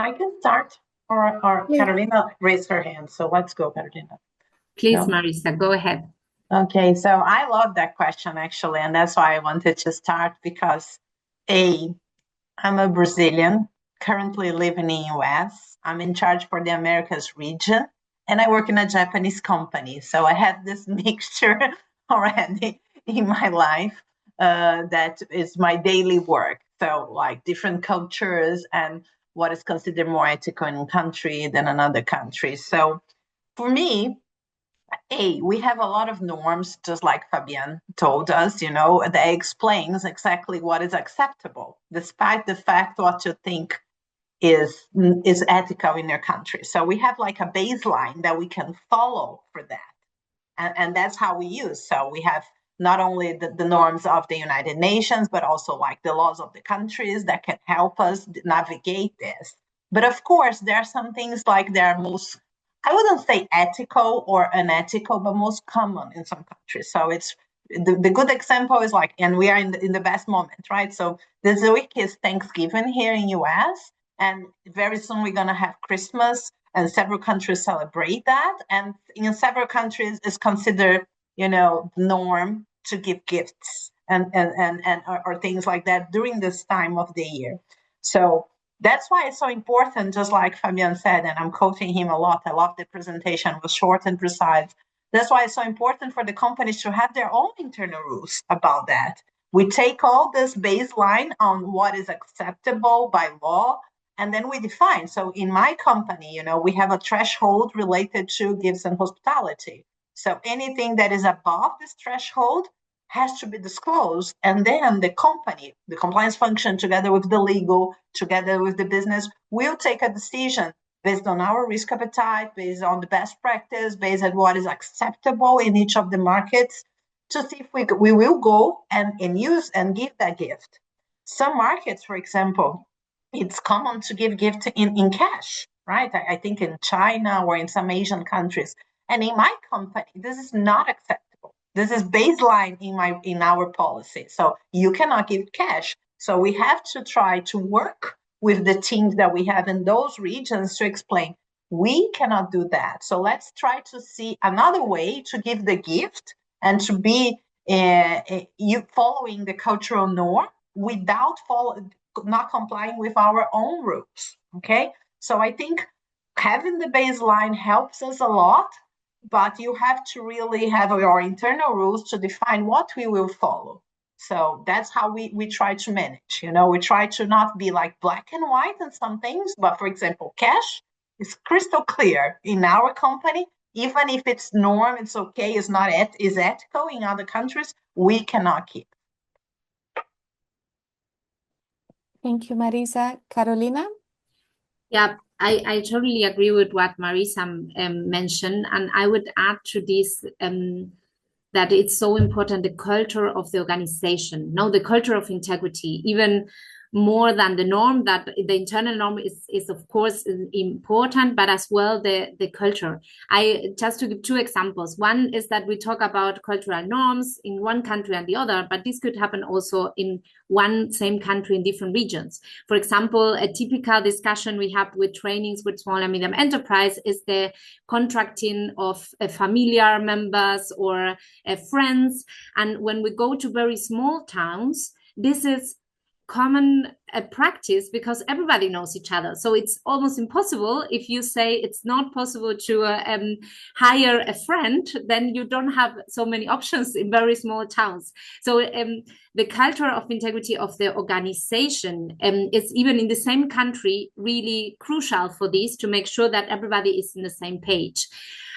I can start, or Yeah. Carolina raised her hand, so let's go, Carolina. Please, No? Marisa, go ahead. Okay, so I love that question actually, and that's why I wanted to start because I'm a Brazilian, currently living in US. I'm in charge for the Americas region, and I work in a Japanese company. So I have this mixture already in my life that is my daily work. So like different cultures and what is considered more ethical in one country than another country. So for me, we have a lot of norms, just like Fabian told us, that explains exactly what is acceptable, despite the fact what you think is ethical in your country. So we have like a baseline that we can follow for that. And that's how we use. So we have not only the norms of the United Nations, but also like the laws of the countries that can help us navigate this. But of course, there are some things like they're most, I wouldn't say ethical or unethical, but most common in some countries. So it's the good example is like, and we are in the best moment, right? So this week is Thanksgiving here in US, and very soon we're gonna have Christmas, and several countries celebrate that. And in several countries, it's considered, norm to give gifts and or things like that during this time of the year. So that's why it's so important, just like Fabian said, and I'm quoting him a lot. I love the presentation, it was short and precise. That's why it's so important for the companies to have their own internal rules about that. We take all this baseline on what is acceptable by law, and then we define. So in my company, we have a threshold related to gifts and hospitality. So anything that is above this threshold has to be disclosed. And then the company, the compliance function, together with the legal, together with the business, will take a decision based on our risk appetite, based on the best practice, based on what is acceptable in each of the markets, to see if we will go and use and give that gift. Some markets, for example, it's common to give gifts in cash, right? I think in China or in some Asian countries. And in my company, this is not acceptable. This is baseline in our policy. So you cannot give cash. So we have to try to work with the teams that we have in those regions to explain we cannot do that. So let's try to see another way to give the gift and to be you following the cultural norm without not complying with our own rules. Okay, so I think having the baseline helps us a lot, but you have to really have your internal rules to define what we will follow. So that's how we try to manage. We try to not be like black and white in some things, but for example, cash is crystal clear in our company. Even if it's norm, it's okay, it's not is ethical in other countries, we cannot keep. Thank you, Marisa. Carolina? Yeah, I totally agree with what Marisa mentioned. And I would add to this that it's so important, the culture of the organization, the culture of integrity, even more than the norm, that the internal norm is of course important, but as well the culture. I just to give two examples. One is that we talk about cultural norms in one country and the other, but this could happen also in one same country in different regions. For example, a typical discussion we have with trainings with small and medium enterprise is the contracting of familiar members or friends. And when we go to very small towns, this is common practice because everybody knows each other. So it's almost impossible. If you say it's not possible to hire a friend, then you don't have so many options in very small towns. So the culture of integrity of the organization is, even in the same country, really crucial for this, to make sure that everybody is in the same page.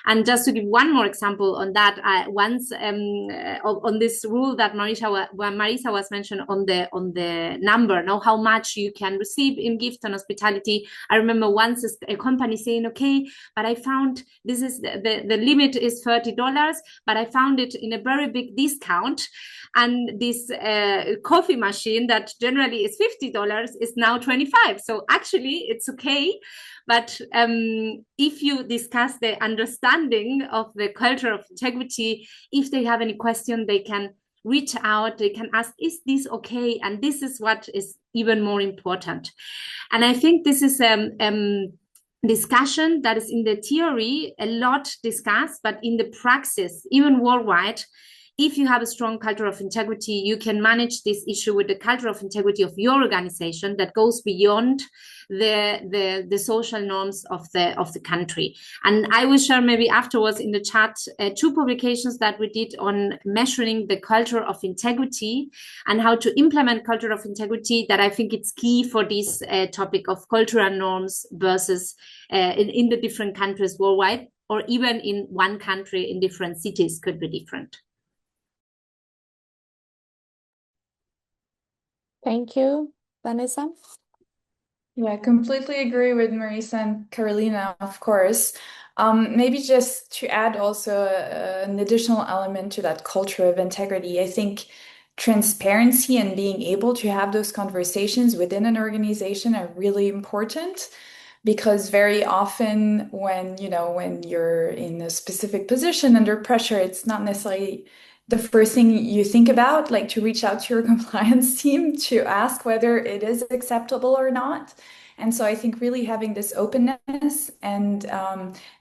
And just to give one more example on that, once on this rule that Marisa was mentioned on the number, how much you can receive in gift and hospitality. I remember once a company saying, okay, but I found this is the limit is $30, but I found it in a very big discount. And this coffee machine that generally is $50 is now $25. So actually it's okay. But if you discuss the understanding of the culture of integrity, if they have any question, they can reach out, they can ask, is this okay? And this is what is even more important. And I think this is discussion that is in the theory a lot discussed, but in the praxis, even worldwide, if you have a strong culture of integrity, you can manage this issue with the culture of integrity of your organization that goes beyond the social norms of the country. And I will share maybe afterwards in the chat 2 publications that we did on measuring the culture of integrity and how to implement culture of integrity, that I think it's key for this topic of cultural norms versus in the different countries worldwide, or even in one country in different cities could be different. Thank you, Vanessa. Yeah, I completely agree with Marisa and Carolina, of course. Maybe just to add also an additional element to that culture of integrity, I think transparency and being able to have those conversations within an organization are really important, because very often when you're in a specific position under pressure, it's not necessarily the first thing you think about, like to reach out to your compliance team to ask whether it is acceptable or not. And so I think really having this openness and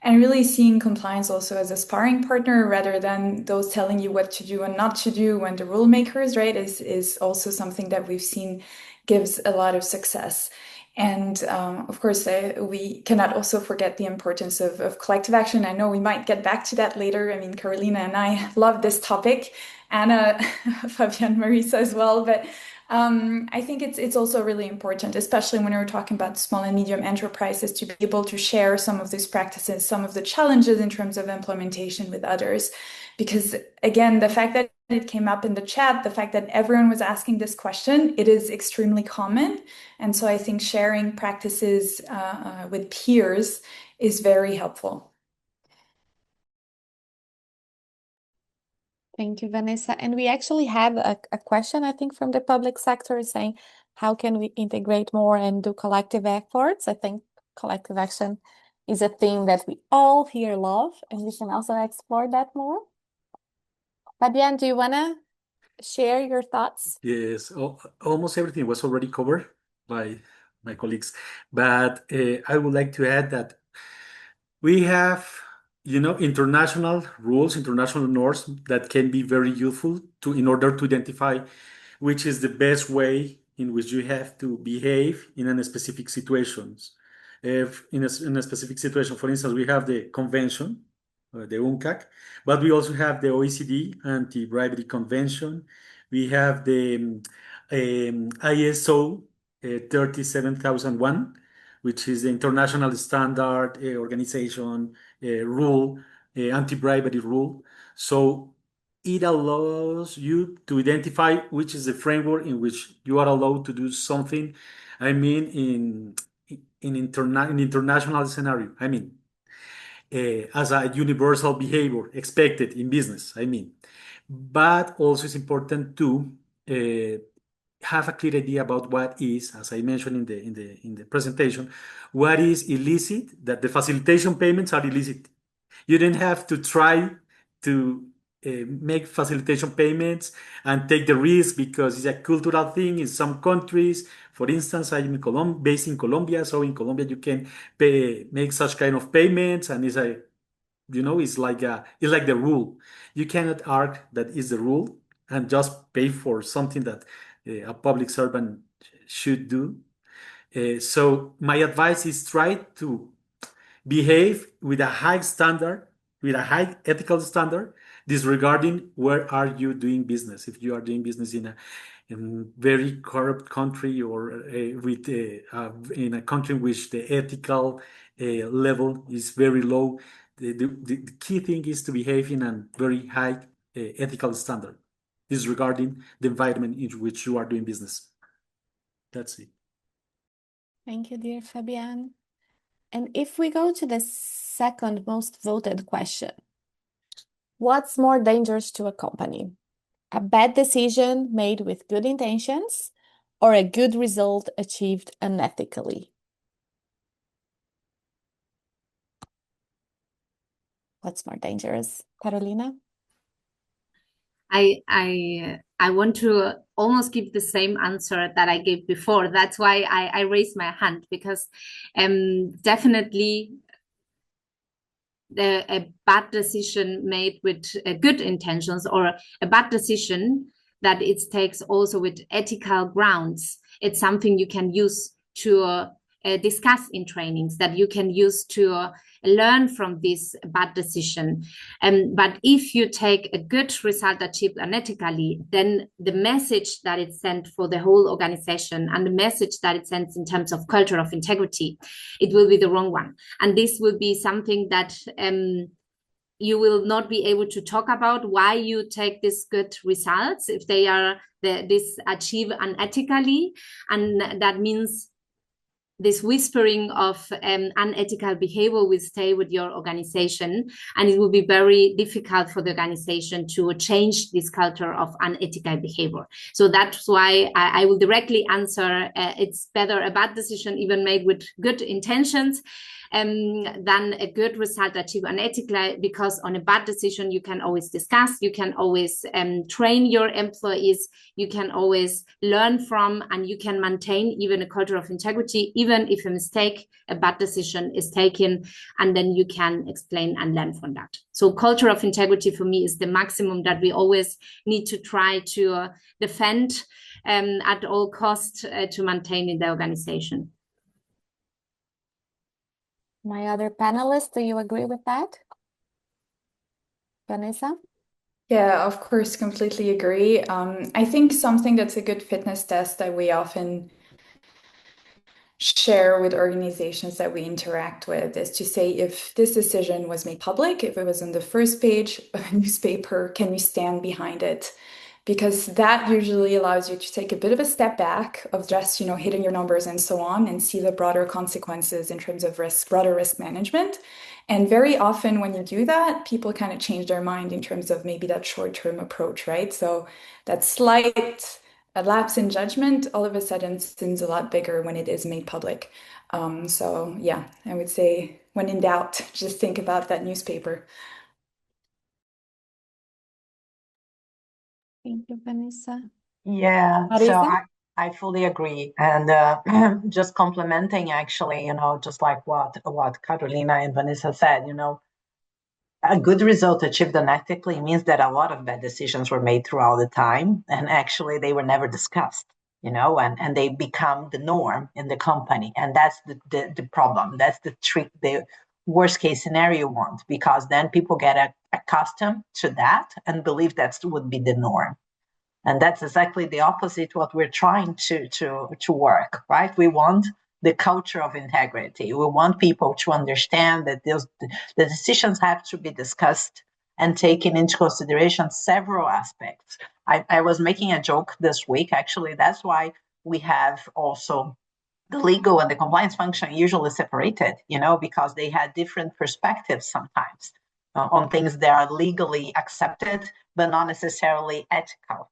really seeing compliance also as a sparring partner rather than those telling you what to do and not to do when the rule makers, right, is also something that we've seen gives a lot of success. And of course, we cannot also forget the importance of collective action. I know we might get back to that later. I mean, Carolina and I love this topic, Anna, Fabian, Marisa as well. But I think it's also really important, especially when we're talking about small and medium enterprises, to be able to share some of these practices, some of the challenges in terms of implementation with others. Because again, the fact that it came up in the chat, the fact that everyone was asking this question, it is extremely common. And so I think sharing practices with peers is very helpful. Thank you, Vanessa. And we actually have a question, I think, from the public sector saying, how can we integrate more and do collective efforts? I think collective action is a thing that we all here love, and we can also explore that more. Fabian, do you want to share your thoughts? Yes, almost everything was already covered by my colleagues, but I would like to add that we have, international rules, international norms that can be very useful in order to identify which is the best way in which you have to behave in a specific situations. If in a specific situation, for instance, we have the convention, the UNCAC, but we also have the OECD Anti-Bribery Convention. We have the ISO 37001, which is the international standard organization rule, anti-bribery rule. So it allows you to identify which is the framework in which you are allowed to do something. I mean, in international scenario. I mean, as a universal behavior expected in business. I mean, but also it's important to have a clear idea about what is, as I mentioned in the presentation, what is illicit. That the facilitation payments are illicit. You don't have to try to make facilitation payments and take the risk because it's a cultural thing in some countries. For instance, I'm based in Colombia, so in Colombia you can make such kind of payments, and it's like the rule. You cannot argue that is the rule and just pay for something that a public servant should do. So my advice is try to behave with a high standard, with a high ethical standard, disregarding where are you doing business. If you are doing business in a very corrupt country or in a country in which the ethical level is very low, the key thing is to behave in a very high ethical standard, disregarding the environment in which you are doing business. That's it. Thank you, dear Fabian. And if we go to the second most voted question, what's more dangerous to a company? A bad decision made with good intentions or a good result achieved unethically? What's more dangerous, Carolina? I want to almost give the same answer that I gave before. That's why I raised my hand, because definitely a bad decision made with good intentions, or a bad decision that it takes also with ethical grounds, it's something you can use to discuss in trainings, that you can use to learn from this bad decision. But if you take a good result achieved unethically, then the message that it sent for the whole organization, and the message that it sends in terms of culture of integrity, it will be the wrong one. And this will be something that you will not be able to talk about why you take these good results if they are this achieved unethically. And that means this whispering of unethical behavior will stay with your organization, and it will be very difficult for the organization to change this culture of unethical behavior. So that's why I will directly answer, it's better a bad decision even made with good intentions than a good result achieved unethically, because on a bad decision you can always discuss, you can always train your employees, you can always learn from, and you can maintain even a culture of integrity, even if a mistake, a bad decision is taken, and then you can explain and learn from that. So culture of integrity for me is the maximum that we always need to try to defend at all costs to maintain in the organization. My other panelists, do you agree with that? Vanessa? Yeah, of course, completely agree. I think something that's a good fitness test that we often share with organizations that we interact with is to say, if this decision was made public, if it was on the first page of a newspaper, can you stand behind it? Because that usually allows you to take a bit of a step back of just, hitting your numbers and so on, and see the broader consequences in terms of broader risk management. And very often when you do that, people kind of change their mind in terms of maybe that short-term approach, right? So that slight lapse in judgment all of a sudden seems a lot bigger when it is made public. So yeah, I would say when in doubt, just think about that newspaper. Thank you, Vanessa. Yeah, so Marisa? I fully agree. And just complementing, actually, just like what Carolina and Vanessa said, a good result achieved unethically means that a lot of bad decisions were made throughout the time, and actually they were never discussed, and they become the norm in the company. And that's the problem. That's the trick, the worst case scenario you want, because then people get accustomed to that and believe that would be the norm. And that's exactly the opposite what we're trying to work, right? We want the culture of integrity. We want people to understand that the decisions have to be discussed and taken into consideration several aspects. I was making a joke this week, actually. That's why we have also the legal and the compliance function usually separated, because they had different perspectives sometimes on things that are legally accepted, but not necessarily ethical,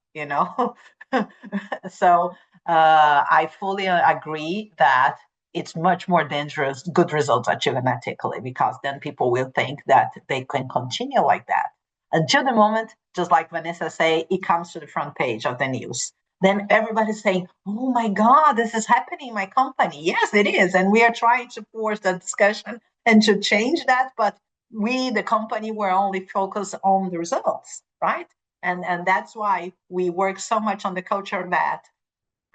So I fully agree that it's much more dangerous, good results achieved unethically, because then people will think that they can continue like that until the moment, just like Vanessa say, it comes to the front page of the news. Then everybody's saying, oh my God, this is happening in my company. Yes, it is. And we are trying to force the discussion and to change that. But we, the company, were only focused on the results, right? And that's why we work so much on the culture that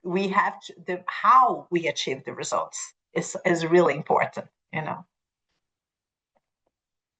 we have to, how we achieve the results is really important,